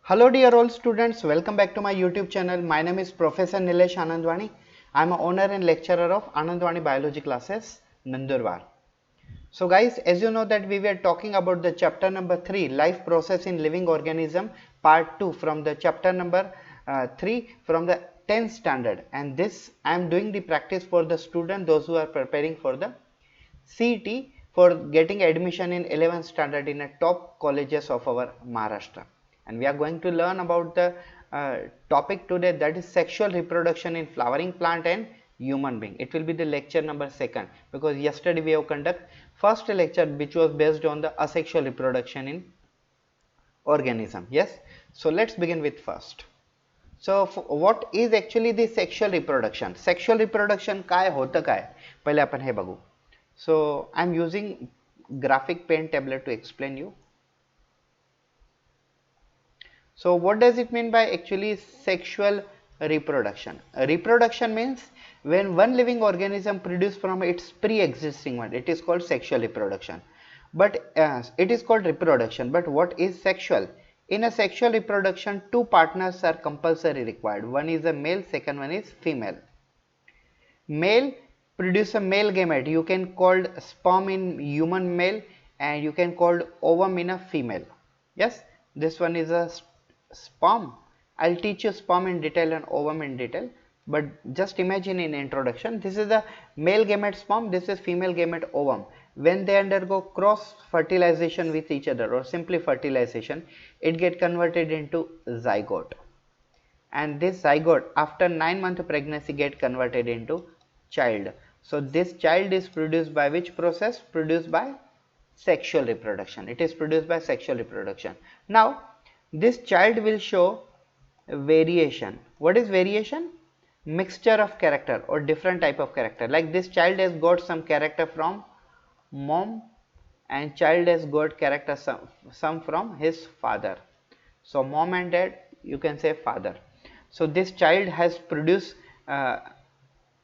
Hello dear old students, welcome back to my YouTube channel. My name is Professor Nilesh Anandwani. I am a owner and lecturer of Anandwani Biology classes, Nandurbar. So guys, as you know that we were talking about the chapter number 3, life process in living organism, part 2 from the chapter number 3 from the 10th standard, and this I am doing the practice for the student, those who are preparing for the CET for getting admission in 11th standard in a top colleges of our Maharashtra. And we are going to learn about the topic today, that is sexual reproduction in flowering plant and human being. It will be the lecture number 2nd, because yesterday we have conducted first lecture which was based on the asexual reproduction in organism. Yes, so let's begin with first. So what is actually the sexual reproduction? Sexual reproduction काय होतं काय, पहिले आपण हे बघू. So I am using graphic pen tablet to explain you. So what does it mean by actually sexual reproduction? Reproduction means when one living organism produces from its pre-existing one, it is called sexual reproduction. But it is called reproduction. But what is sexual? In a sexual reproduction, two partners are compulsory required. One is a male, second one is female. Male produce a male gamete. You can call sperm in human male and you can call ovum in a female. Yes, this one is a sperm. I'll teach you sperm in detail and ovum in detail, but just imagine in introduction, this is the male gamete sperm, this is female gamete ovum. When they undergo cross fertilization with each other or simply fertilization, it get converted into zygote, and this zygote after 9 month pregnancy get converted into child. So this child is produced by which process? Produced by sexual reproduction. It is produced by sexual reproduction. Now this child will show variation. What is variation? Mixture of character or different type of character. Like this child has got some character from mom and child has got character some from his father. So mom and dad, you can say father. So this child has produced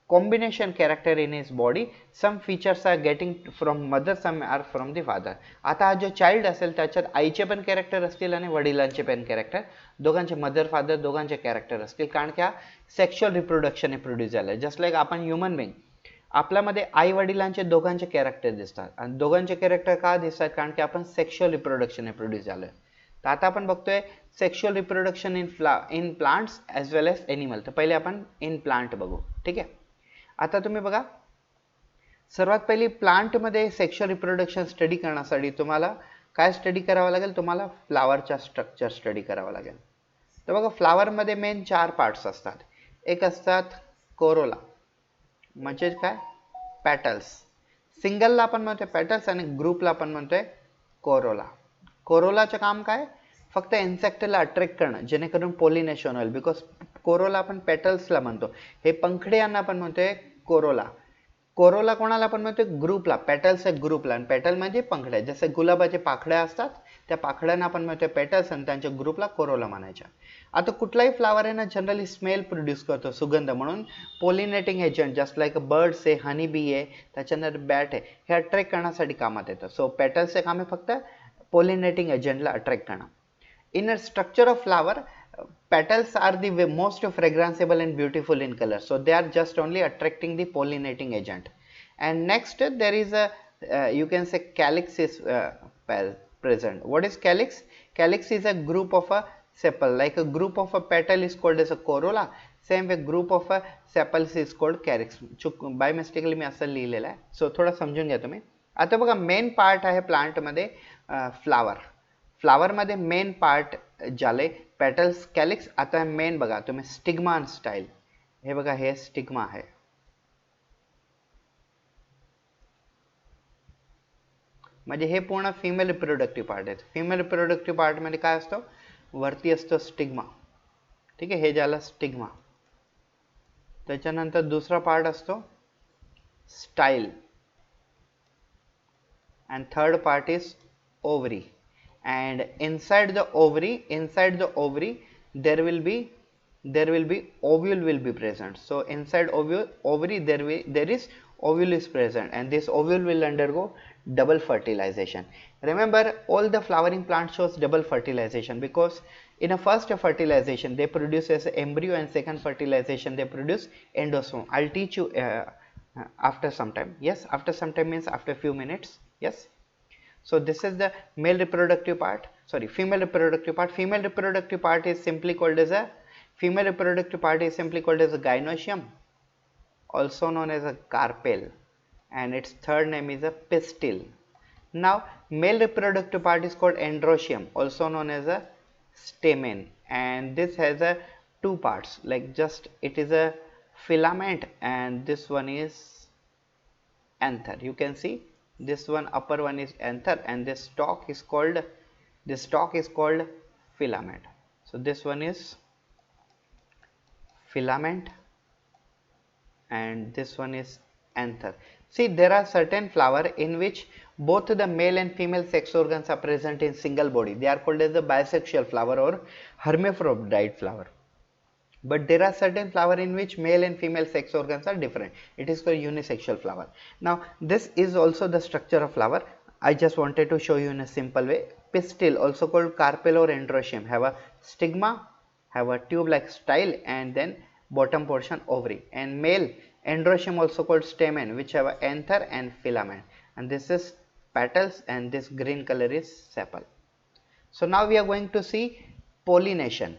combination character in his body. Some features are getting from mother, some are from the father. आता हा जो child असेल त्याच्यात आईचे पण character असतील आणि वडिलांचे पण कॅरेक्टर, दोघांचे मदर फादर दोघांचे कॅरेक्टर असतील, कारण की हा सेक्शुअल रिप्रोडक्शन ने प्रोड्यूस झालं. जस्ट लाईक आपण ह्युमन बिंग, आपल्यामध्ये आई वडिलांचे दोघांचे कॅरेक्टर दिसतात आणि दोघांचे कॅरेक्टर का दिसतात? कारण की आपण सेक्शुअल रिप्रोडक्शन ने प्रोड्यूस झालोय. तर आता आपण बघतोय sexual reproduction in plants as well as animal. तर पहिले आपण इन प्लांट बघू. ठीक आहे, आता तुम्ही बघा, सर्वात पहिली प्लांट मध्ये सेक्शुअल रिप्रोडक्शन स्टडी करण्यासाठी तुम्हाला काय स्टडी करावं लागेल? तुम्हाला फ्लावरचा स्ट्रक्चर स्टडी करावा लागेल. तर बघा, फ्लावर मध्ये मेन 4 पार्ट्स असतात. एक असतात कोरोला, म्हणजे काय? पॅटल्स. सिंगलला आपण म्हणतोय पॅटल्स आणि ग्रुपला आपण म्हणतोय कोरोला. कोरोलाचं काम काय? फक्त इन्सेक्टला अट्रॅक्ट करणं, जेणेकरून पॉलिनेशन होईल. बिकॉज कोरोला आपण पेटल्सला म्हणतो, हे पंखडे यांना आपण म्हणतोय कोरोला. कोरोला कोणाला आपण म्हणतोय? ग्रुपला. पेटल्स आहे ग्रुपला, आणि पेटल म्हणजे पंखड्या. जसे गुलाबाचे पाकळ्या असतात, त्या पाकळ्यांना आपण म्हणतोय पेटल्स आणि त्यांच्या ग्रुपला कोरोला म्हणायच्या. आता कुठलाही फ्लावर आहे ना, जनरली स्मेल प्रोड्यूस करतो, सुगंध, म्हणून pollinating agent just like birds आहे, हनी बी आहे, त्याच्यानंतर बॅट आहे, हे अट्रॅक्ट करण्यासाठी कामात येतं. सो पेटल्सचे काम आहे फक्त पॉलिनेटिंग एजंटला अट्रॅक्ट करणं. In a structure of flower, petals are the most fragranceable and beautiful in color. So they are just only attracting the pollinating agent. And next there is a you can say calyx is present. What is calyx? Calyx is a group of a sepal. Like a group of a petal is called as a corolla. Same way group of a sepals is called calyx. By mistakenly मी असं लिहिलेलं आहे. सो थोडं समजून घ्या तुम्ही. आता बघा, main part आहे प्लांट मध्ये फ्लावर. फ्लावर मध्ये मेन पार्ट झाले पेटल्स, कॅलिक्स. आता मेन बघा तुम्ही स्टिग्मा स्टाईल. हे बघा, हे स्टिग्मा आहे. म्हणजे हे पूर्ण फिमेल रिप्रोडक्टिव्ह पार्ट आहे. फिमेल रिप्रोडक्टिव्ह पार्ट मध्ये काय असतो? वरती असतो स्टिग्मा. ठीक आहे, हे झालं स्टिग्मा. त्याच्यानंतर दुसरा पार्ट असतो style, and third part is ovary. And inside the ovary there will be ovule will be present. So inside ovary there is ovule is present, and this ovule will undergo double fertilization. Remember, all the flowering plant shows double fertilization because in a first fertilization they produce as embryo, and second fertilization they produce endosperm. I'll teach you after some time. Yes, after some time means after few minutes. Yes. So this is the male reproductive part, sorry, female reproductive part. Female reproductive part is simply called as a gynoecium, also known as a carpel, and its third name is a pistil. Now male reproductive part is called androecium, also known as a stamen, and this has a two parts, like just it is a filament, and this one is anther. You can see this one, upper one is anther, and this stalk is called filament. So this one is filament and this one is anther. See, there are certain flower in which both the male and female sex organs are present in single body. They are called as the bisexual flower or hermaphrodite flower. But there are certain flower in which male and female sex organs are different. It is called unisexual flower. Now this is also the structure of flower. I just wanted to show you in a simple way. Pistil, also called carpel or androecium, have a stigma, have a tube like style, and then bottom portion ovary. And male androecium, also called stamen, which have a anther and filament, and this is petals, and this green color is sepal. So now we are going to see pollination.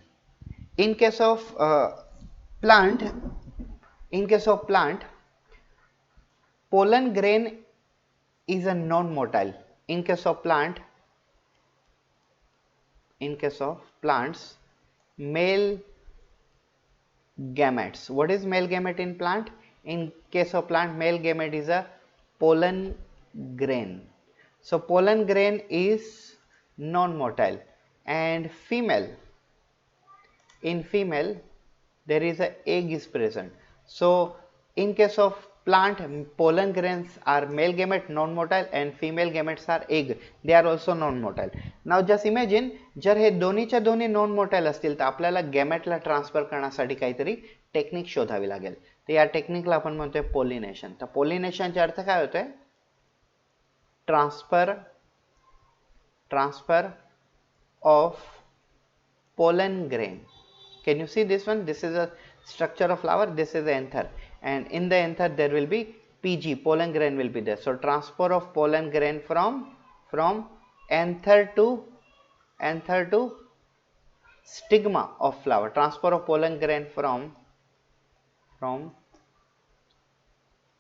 In case of plant, pollen grain is a non-motile. In case of plants, male gametes. What is male gamete in plant? In case of plant, male gamete is a pollen grain. So pollen grain is non-motile, and in female there is a egg is present. So in case of plant, pollen grains are male gamete non-motile and female gametes are egg, they are also non-motile. Now just imagine जर हे दोन्हीच्या दोन्ही non motile असतील तर आपल्याला गॅमेटला transfer करण्यासाठी काहीतरी technique शोधावी लागेल. तर या टेक्निकला आपण म्हणतोय पोलिनेशन. तर पोलिनेशनचा अर्थ काय होतोय? Transfer of pollen grain. Can you see this one? This is a structure of flower, this is the anther, and in the anther there will be PG, pollen grain will be there. So transfer of pollen grain from anther to stigma of flower. Transfer of pollen grain from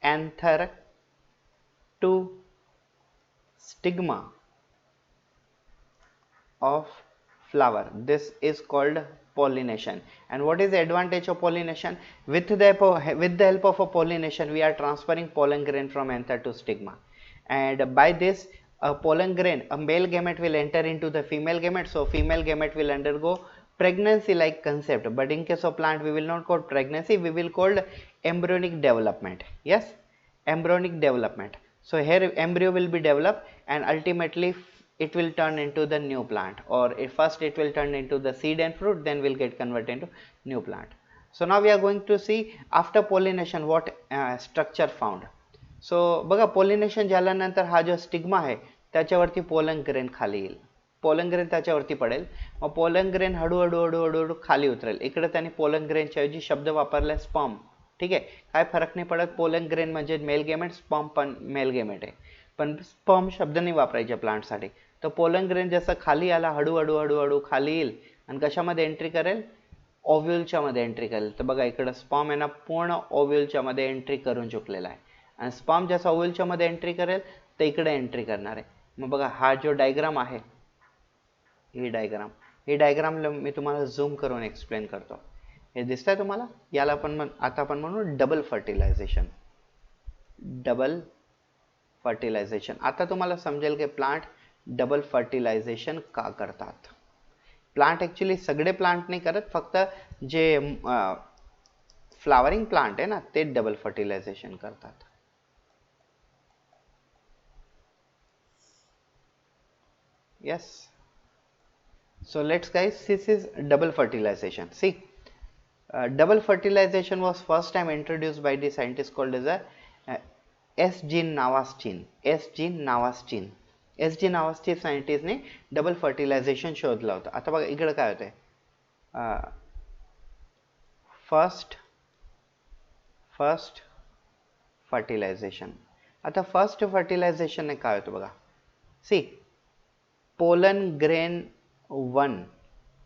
anther to stigma of flower. This is called pollination. And what is the advantage of pollination? With the help of a pollination, we are transferring pollen grain from anther to stigma, and by this a pollen grain, a male gamete will enter into the female gamete, so female gamete will undergo pregnancy like concept. But in case of plant, we will not call pregnancy, we will call embryonic development. Yes, embryonic development. So here embryo will be developed and ultimately it will turn into the new plant, or first it will turn into the seed and fruit, then will get converted into new plant. So now we are going to see after pollination what structure found. So बघा, pollination झाल्यानंतर हा जो stigma आहे त्याच्यावरती pollen grain खाली येईल, pollen grain त्याच्यावरती पडेल, मग पोलन ग्रेन हळूहळू खाली उतरेल. इकडे त्यांनी पोलन ग्रेनच्या ऐवजी शब्द वापरला स्पर्म. ठीक आहे, काय फरक नाही पडत. पोलन ग्रेन म्हणजे मेल गेमेट, स्पर्म पण मेल गेमेट आहे, पण स्पर्म शब्द नाही वापरायचे प्लांटसाठी. तर पोलन ग्रेन जसं खाली आला हळूहळू खाली येईल आणि कशामध्ये एंट्री करेल? ओव्ह्यूलच्या मध्ये एंट्री करेल. तर बघा इकडे स्पर्म आहे ना पूर्ण ओव्ह्यूलच्या मध्ये एंट्री करून चुकलेला आहे, आणि स्पर्म जसं ओव्ह्यूलच्या मध्ये एंट्री करेल तर इकडे एंट्री करणार आहे. मग बघा हा जो डायग्राम आहे, ही डायग्राम मी तुम्हाला झूम करून एक्सप्लेन करतो. हे दिसतंय तुम्हाला? याला आपण आता आपण म्हणू डबल फर्टिलायझेशन. आता तुम्हाला समजेल की प्लांट डबल फर्टिलायझेशन का करतात. प्लांट ऍक्च्युली सगळे प्लांट नाही करत, फक्त जे फ्लावरिंग प्लांट आहे ना ते डबल फर्टिलायझेशन करतात. Yes, so let's guys, this is double fertilization. See, double fertilization was first time introduced by the scientist called as a S G Nawaschin, S G Nawaschin, S G Nawaschin सायंटिस्टने double fertilization शोधलं होतं. आता बघा इकडे काय होतंय, first fertilization. आता first fertilization ने काय होतं बघा, सी pollen grain 1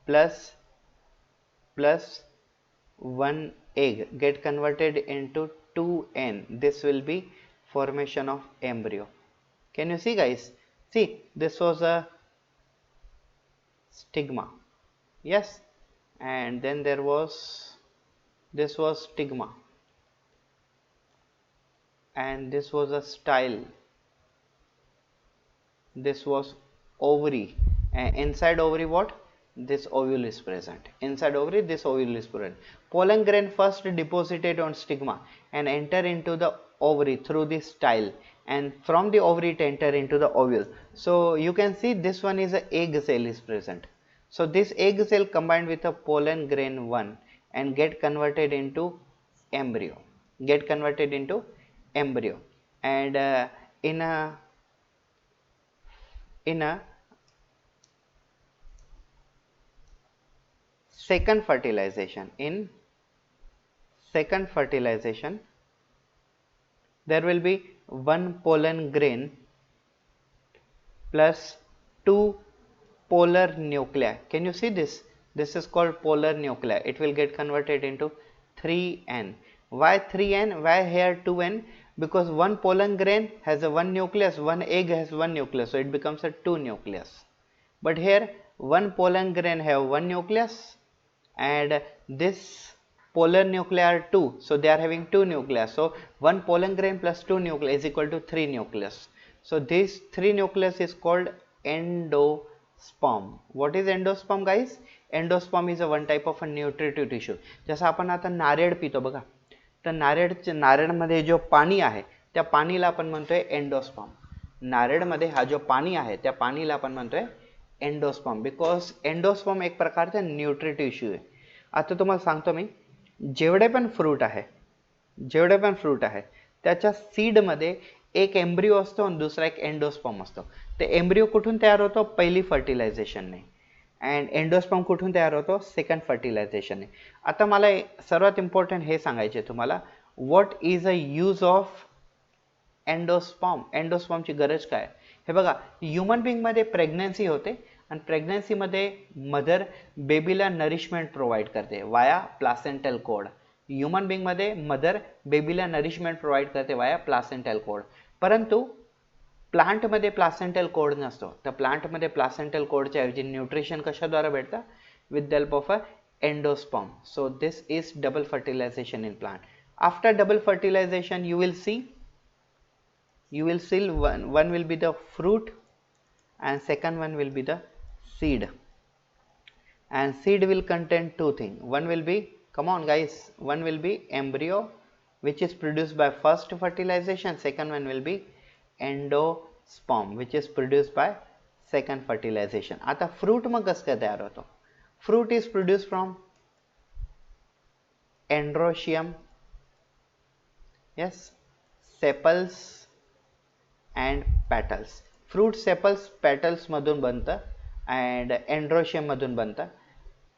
plus 1 egg get converted into 2n. This will be formation of embryo. Can you see guys? See, this was a stigma, yes, and then there was, this was stigma, and this was a style, this was ovary, and inside ovary what, this ovule is present, inside ovary this ovule is present. Pollen grain first deposited on stigma and enter into the ovary through this style, and from the ovary it enter into the ovule. So you can see this one is a egg cell is present. So this egg cell combined with a pollen grain 1 and get converted into embryo, and in a second fertilization, there will be one pollen grain plus 2 polar nuclei. Can you see this? This is called polar nuclei. It will get converted into 3n. Why 3n? Why here 2n? Because one pollen grain has a 1 nucleus, one egg has 1 nucleus, so it becomes a 2 nucleus. But here one pollen grain have 1 nucleus and this polar nuclei are 2, so they are having 2 nucleus. So one pollen grain plus 2 nuclei is equal to 3 nucleus. So this 3 nucleus is called endosperm. What is endosperm guys? Endosperm is a one type of a nutritive tissue. जसं आपण आता नारळ पितो बघा, तर नारळमध्ये जो पाणी आहे त्या पाणीला आपण म्हणतोय एंडोस्पर्म. नारळमध्ये हा जो पाणी आहे त्या पाणीला आपण म्हणतोय एंडोस्पर्म, बिकॉज एंडोस्पर्म एक प्रकारचा न्यूट्रिटिव्ह टिश्यू आहे. आता तुम्हाला सांगतो मी, जेवढे पण फ्रूट आहे त्याच्या सीडमध्ये एक एम्ब्रियो असतो आणि दुसरा एक एंडोस्पर्म असतो. ते एम्ब्रियो कुठून तयार होतो? पहिली फर्टिलायझेशनने. अँड एंडोस्पर्म कुठून तयार होतो? सेकंड फर्टिलायझेशनने. आता मला सर्वात इम्पॉर्टंट हे सांगायचे तुम्हाला, what is a use of endosperm. एंडोस्पर्मची गरज काय? हे बघा, ह्युमन बिंगमध्ये प्रेग्नन्सी होते आणि प्रेग्नन्सीमध्ये मदर बेबीला नरिशमेंट प्रोव्हाइड करते वाया प्लासेंटल कोड. ह्युमन बिंगमध्ये मदर बेबीला नरिशमेंट प्रोव्हाइड करते वाया प्लासेंटल कोड. परंतु प्लांटमध्ये प्लासेंटल कोड नसतो. तर प्लांटमध्ये प्लासेंटल कोडच्या ऐवजी न्यूट्रिशन कशाद्वारे भेटतं? With the help of a endosperm. So this is double fertilization in plant. After double fertilization you will see one will be the fruit and second one will be the seed, and seed will contain two things. One will be, come on guys, one will be embryo which is produced by first fertilization, second one will be endosperm which is produced by second fertilization. आता fruit मग कसं काय तयार होतो? Fruit is produced from androecium, yes, sepals and petals. Fruit sepals petals मधून बनतं and androecium मधून बनतं,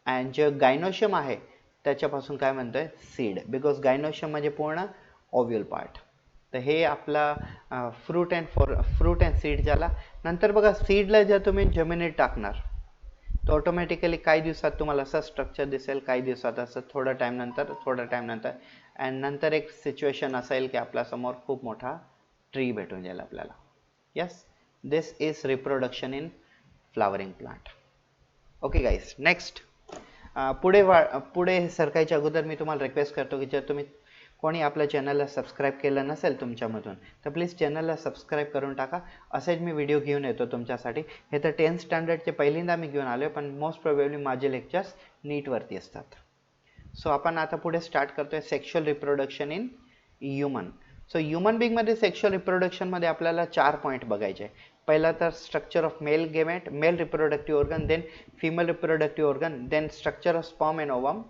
and J gynoecium आहे त्याच्यापासून काय म्हणतोय? सीड, बिकॉज गायनोशियम म्हणजे पूर्ण ओव्ह्यूल पार्ट. तर हे आपला फ्रूट अँड सीड झाला. नंतर बघा, सीडला जर तुम्ही जमिनीत टाकणार तर ऑटोमॅटिकली काही दिवसात तुम्हाला असं स्ट्रक्चर दिसेल, काही दिवसात असं थोडा टाइम नंतर अँड नंतर एक सिच्युएशन असेल की आपल्यासमोर खूप मोठा ट्री भेटून जाईल आपल्याला. Yes, this is reproduction in flowering plant. Okay guys, next पुढे सरकायच्या अगोदर मी तुम्हाला रिक्वेस्ट करतो की जर तुम्ही कोणी आपल्या चॅनलला सबस्क्राईब केलं नसेल तुमच्यामधून तर प्लीज चॅनलला सबस्क्राईब करून टाका. असेच मी व्हिडिओ घेऊन येतो तुमच्यासाठी. हे तर 10th स्टँडर्डचे पहिल्यांदा मी घेऊन आलो आहे, पण मोस्ट प्रोबेबली माझे लेक्चर्स नीटवरती असतात. सो आपण आता पुढे स्टार्ट करतोय sexual reproduction in human. So human बिंगमध्ये सेक्शुअल रिप्रोडक्शनमध्ये आपल्याला 4 पॉईंट बघायचे. पहिला तर structure of male gamete, male reproductive organ, then female reproductive organ, then structure of sperm and ovum,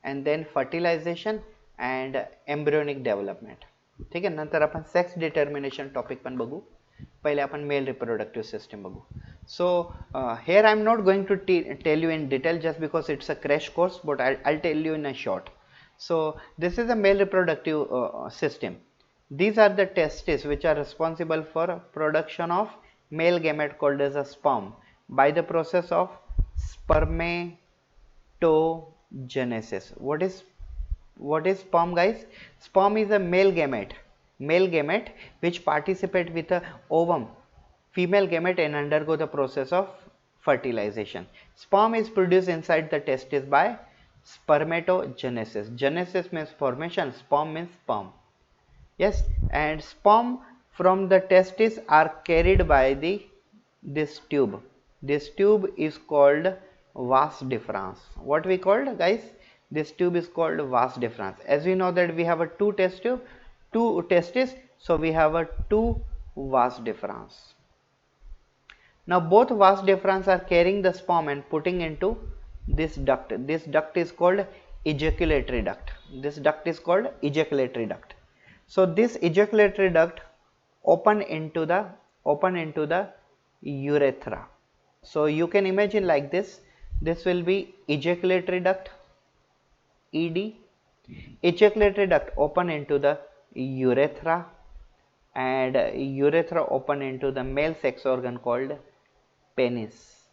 and then fertilization and embryonic development. ठीक आहे. नंतर आपण सेक्स डिटर्मिनेशन टॉपिक पण बघू. पहिले आपण मेल रिप्रोडक्टिव्ह सिस्टम बघू. सो here I'm not going to tell you in detail just because it's a crash course, but I'll tell you in a short. So this is a male reproductive system. These are the testes which are responsible for production of male gamete called as a sperm by the process of spermatogenesis. What is sperm, guys? Sperm is a male gamete which participate with a ovum, female gamete, and undergo the process of fertilization. Sperm is produced inside the testis by spermatogenesis. Genesis means formation, sperm means sperm. Yes, and sperm from the testis are carried by this tube. This tube is called vas deferens. What we called, guys? This tube is called vas deferens. As we know that we have a two testes, so we have a two vas deferens. Now both vas deferens are carrying the sperm and putting into this duct. This duct is called ejaculatory duct. This duct is called ejaculatory duct. So this ejaculatory duct open into the urethra. So you can imagine like this. This will be ejaculatory duct, ED. Ejaculatory duct open into the urethra, and urethra open into the male sex organ called penis.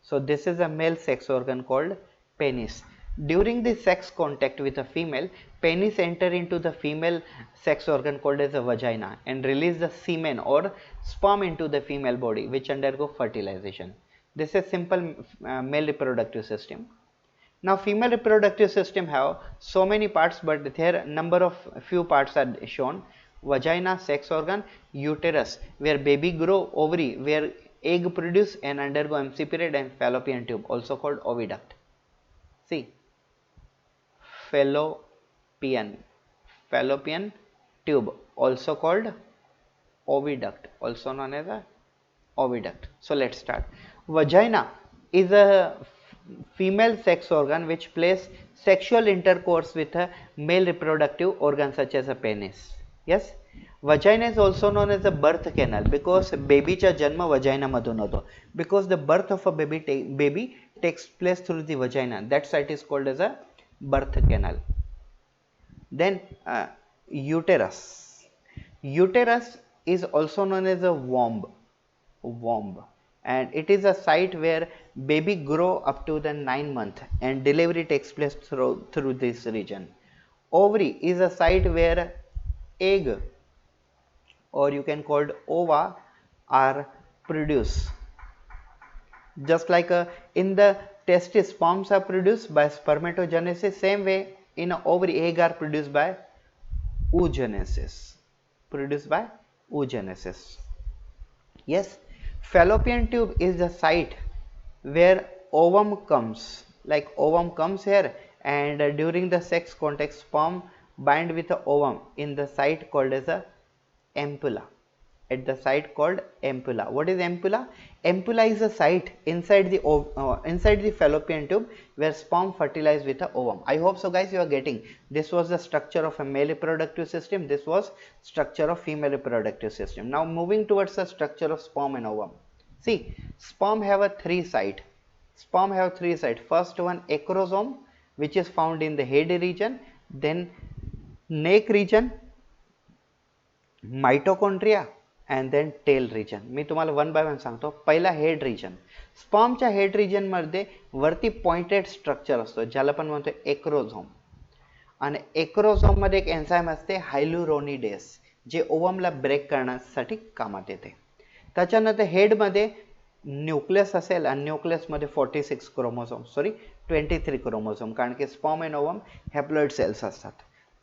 So this is a male sex organ called penis. During the sex contact with a female, penis enter into the female sex organ called as a vagina and release the semen or sperm into the female body, which undergo fertilization. This is simple male reproductive system. Now female reproductive system have so many parts, but there number of few parts are shown. Vagina, sex organ, uterus where baby grow, ovary where egg produce and undergo MC period, and fallopian tube also called oviduct. See, fallopian tube also called oviduct, also known as a oviduct. So let's start. Vagina is a female sex organ which plays sexual intercourse with a male reproductive organ such as a penis. Yes, vagina is also known as a birth canal because baby चा जन्म vagina मधून होतो. Because the birth of a baby takes place through the vagina. That site is called as a birth canal. Then uterus. Uterus is also known as a womb, and it is a site where baby grow up to the 9 month and delivery takes place through this region. Ovary is a site where egg, or you can call it ova, are produced. Just like in the testis, sperms are produced by spermatogenesis, same way in an ovary egg are produced by oogenesis. Yes, fallopian tube is the site where ovum comes, like ovum comes here, and during the sex contact sperm bind with the ovum in the site called as a ampulla. At the site called ampulla. What is ampulla? Ampulla is a site inside the fallopian tube where sperm fertilize with the ovum. I hope so, guys, you are getting. This was the structure of a male reproductive system. This was structure of female reproductive system. Now moving towards the structure of sperm and ovum. See, sperm have a three site. First one, acrosome, which is found in the head region. Then neck region, mitochondria, and then tail region. मी तुम्हाला one by one सांगतो. पहिला head region. स्पर्मच्या head region मध्ये वरती pointed structure असतो ज्याला आपण म्हणतो एक्रोझोम, आणि एक्रोझोम मध्ये एक एन्झाइम असते हायलुरोनिडेस जे ओवमला ब्रेक करण्यासाठी कामात येते. त्याच्यानंतर हेड मध्ये न्यूक्लियस असेल आणि न्यूक्लियस मध्ये 23 क्रोमोझोम, कारण की स्पर्म आणि ओवम हॅप्लॉइड सेल्स असतात.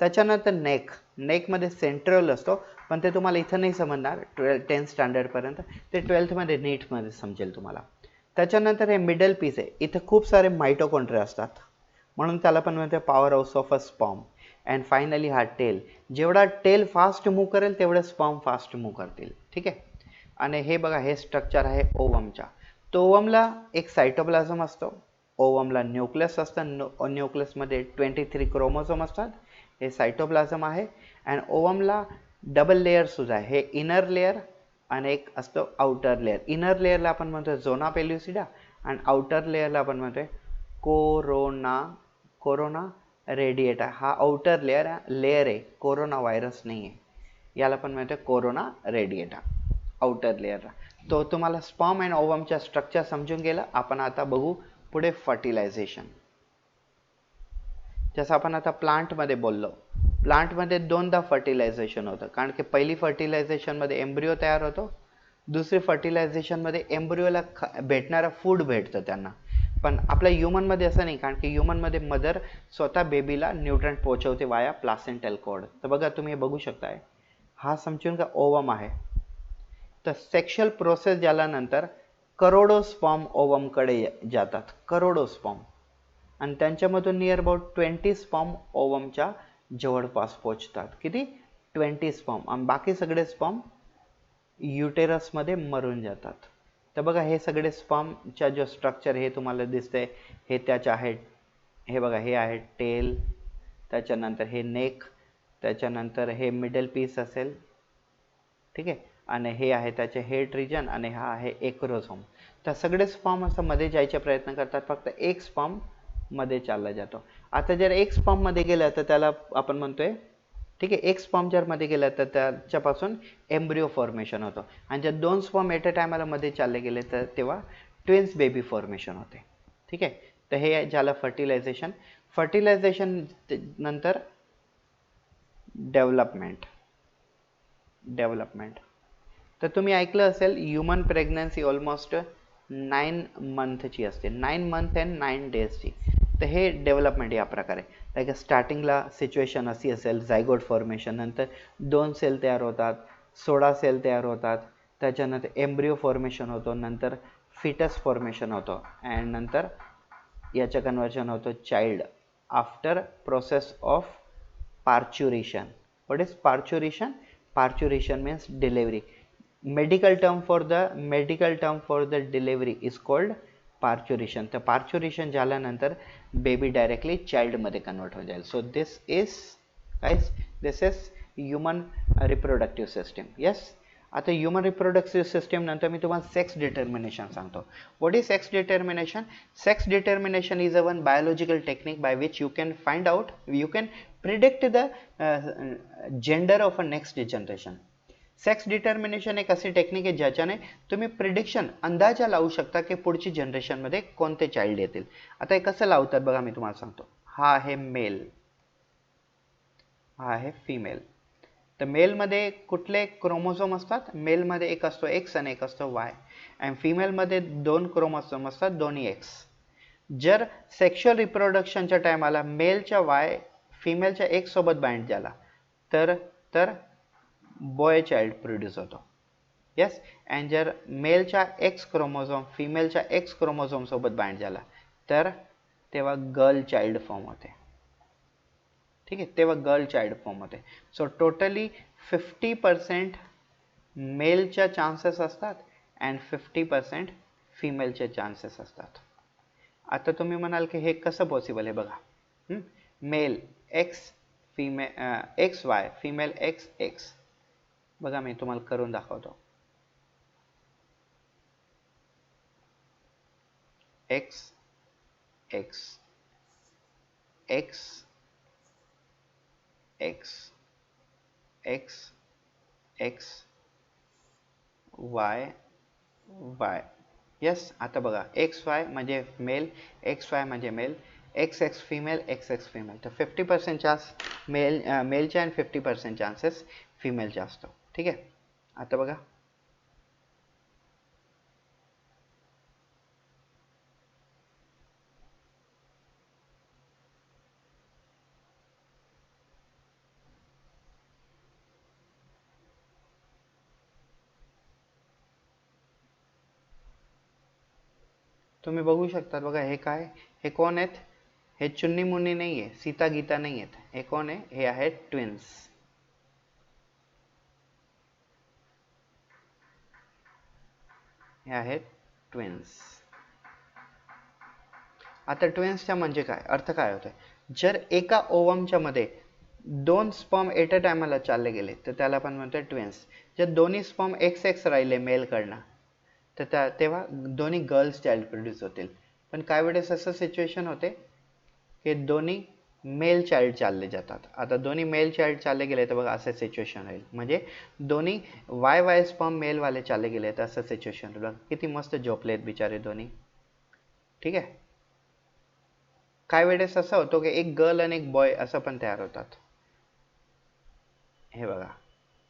त्याच्यानंतर नेक मध्ये सेंट्रिओल असतो, पण ते तुम्हाला इथं नाही समजणार 10th स्टँडर्ड पर्यंत, ते 12th मध्ये नीट मध्ये समजेल तुम्हाला. त्याच्यानंतर हे मिडल पीस आहे, इथं खूप सारे माइटोकॉन्ड्रिया असतात म्हणून त्याला पण म्हणते power house of a sperm. And finally हा टेल, जेवढा टेल फास्ट मूव्ह करेल तेवढे स्पर्म फास्ट मूव्ह करतील. ठीक आहे. आणि हे बघा, हे स्ट्रक्चर आहे ओवमच्या. तो ओवमला एक सायटोप्लाझम असतो, ओवमला न्यूक्लियस असतं, न्यूक्लियस मध्ये 23 क्रोमोझोम असतात, हे सायटोप्लाझम आहे. आणि ओवमला डबल लेयर सुद्धा आहे. हे इनर लेयर आणि एक असतो आउटर लेयर. इनर लेयरला आपण म्हणतो झोना पेल्युसिडा आणि आउटर लेयरला आपण म्हणतोय कोरोना रेडिएटा. हा आउटर लेयर आहे, कोरोना व्हायरस नाही आहे. याला पण म्हणतोय कोरोना रेडिएटा आउटर लेयरला. तो तुम्हाला स्पर्म अँड ओवमच्या स्ट्रक्चर समजून गेलं. आपण आता बघू पुढे फर्टिलायझेशन. जसं आपण आता प्लांटमध्ये बोललो, प्लांटमध्ये दोनदा फर्टिलायझेशन होतं, कारण की पहिली फर्टिलायझेशनमध्ये एम्ब्रिओ तयार होतो, दुसरी फर्टिलायझेशनमध्ये एम्ब्रिओला भेटणारं फूड भेटतं त्यांना. पण आपल्या ह्युमनमध्ये असं नाही, कारण की ह्युमनमध्ये मदर स्वतः बेबीला न्यूट्रंट पोहोचवते वाया प्लासेंटल कोड. तर बघा तुम्ही हे बघू शकताय, हा समजून का ओवम आहे. तर सेक्शुअल प्रोसेस झाल्यानंतर करोडो स्पर्म ओवमकडे जातात, करोडो स्पर्म. आणि त्यांच्यामधून नियर अबाउट 20 स्पर्म ओवमच्या जवळपास पोहोचतात. किती? 20 स्पर्म. आणि बाकी सगळे स्पर्म युटेरसमध्ये मरून जातात. तर बघा हे सगळे स्पर्मच्या जो स्ट्रक्चर हे तुम्हाला दिसतंय, हे त्याच्या आहेत. हे बघा, हे आहे टेल, त्याच्यानंतर हे नेक, त्याच्यानंतर हे मिडल पीस असेल, ठीक आहे, आणि हे आहे त्याचे हेड रिजन, आणि हा आहे एक्रोझोम. तर सगळे स्पर्म असं मध्ये जायचे प्रयत्न करतात, फक्त एक स्पर्म मध्ये चालला जातो. आता जर एक स्पर्म मध्ये गेलं तर त्याला आपण म्हणतोय, ठीक आहे, एक स्पर्म जर मध्ये गेला तर त्याच्यापासून एम्ब्रिओ फॉर्मेशन होतं. आणि जर दोन स्पर्म एट अ टायमाला मध्ये चालले गेले तर तेव्हा ट्विन्स बेबी फॉर्मेशन होते. ठीक आहे. तर हे झालं फर्टिलायझेशन. फर्टिलायझेशन नंतर डेव्हलपमेंट. तर तुम्ही ऐकलं असेल ह्युमन प्रेग्नन्सी ऑलमोस्ट 9 मंथची असते, 9 मंथ अँड 9 डेजची. तर हे डेव्हलपमेंट या प्रकारे, लाईक स्टार्टिंगला सिच्युएशन अशी असेल, झायगोट फॉर्मेशन, नंतर 2 सेल तयार होतात, 16 सेल तयार होतात, त्याच्यानंतर एम्ब्रिओ फॉर्मेशन होतो, नंतर फिटस फॉर्मेशन होतो, अँड नंतर याचं कन्वर्जन होतं child after process of parturition. What is parturition? Parturition means delivery. Medical term for the delivery is called parturition. तर parturition झाल्यानंतर बेबी डायरेक्टली चाइल्ड मध्ये कन्वर्ट हो जाईल. सो this is human reproductive system. Yes. आता human reproductive system नंतर मी तुम्हाला sex determination सांगतो. What is sex determination? Sex determination is a one biological technique by which you can find out, you can predict the gender of a next generation. Sex determination एक अशी technique आहे ज्याच्याने तुम्ही prediction, अंदाजा लावू शकता की पुढची जनरेशन मध्ये कोणते चाइल्ड येतील. आता हे कसं लावतात बघा, मी तुम्हाला सांगतो. हा आहे मेल, हा आहे फिमेल. तर मेलमध्ये कुठले क्रोमोझोम असतात? मेलमध्ये एक असतो एक्स आणि एक असतो वाय. आणि फिमेलमध्ये 2 क्रोमोझोम असतात, दोन्ही एक्स. जर सेक्शुअल रिप्रोडक्शनच्या टायमाला मेलच्या वाय फिमेलच्या एक्स सोबत बाइंड झाला तर बॉय चाइल्ड प्रोड्यूस होतो. येस. अँड जर मेलच्या एक्स क्रोमोझोम फिमेलच्या एक्स क्रोमोझोम सोबत बाइंड झाला तर तेव्हा गर्ल चाइल्ड फॉर्म होते. ठीक आहे, तेव्हा गर्ल चाइल्ड फॉर्म होते. सो टोटली 50% मेलच्या चान्सेस असतात अँड 50% फिमेलचे चान्सेस असतात. आता तुम्ही म्हणाल की हे कसं पॉसिबल आहे? बघा, male X, X Y, female X X. बघा मी तुम्हाला करून दाखवतो. X X X X X X Y Y. Yes. आता बघा, एक्स वाय म्हणजे मेल, एक्स वाय म्हणजे male, X X female, X X female. तर 50% चान्स मेलचे आणि 50% चान्सेस फिमेलचे असतो. ठीक आहे. आता बघा, तुम्ही बघू शकता. बघा हे काय, हे कोण आहेत? हे चुन्नी मुन्नी नाही आहे, सीता गीता नाही आहेत. हे कोण आहे? हे आहेत ट्विन्स. हे आहेत ट्विन्स. आता ट्विन्सच्या म्हणजे काय अर्थ काय होतोय? जर एका ओवमच्या मध्ये दोन स्पर्म एट अ टायमाला चालले गेले तर त्याला आपण म्हणतो ट्विन्स. जर दोन्ही स्पर्म एक्स राहिले मेल कडनं तर तेव्हा दोन्ही गर्ल्स चाइल्ड प्रोड्यूस होतील. पण काही वेळेस असं सिच्युएशन होते की दोन्ही मेल चाइल्ड चालले जातात. आता दोन्ही मेल चाइल्ड चालले गेले तर बघा असं सिच्युएशन होईल. म्हणजे दोन्ही वाय स्पर्म मेल वाले चालले गेले तर असं सिच्युएशन होईल. किती मस्त झोपलेत बिचारे दोन्ही. ठीक आहे. काही वेळेस असं होतो की एक गर्ल आणि एक बॉय असं पण तयार होतात. हे बघा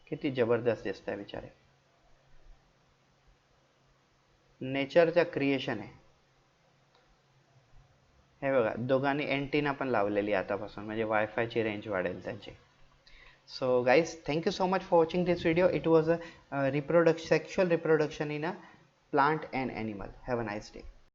किती जबरदस्त दिसत आहे बिचारे. नेचरचं क्रिएशन आहे. हे बघा दोघांनी एंटीना पण लावलेली आतापासून म्हणजे वायफायची रेंज वाढेल त्यांची. So guys, thank you so much for watching this video. It was a sexual reproduction in a plant and animal. Have a nice day.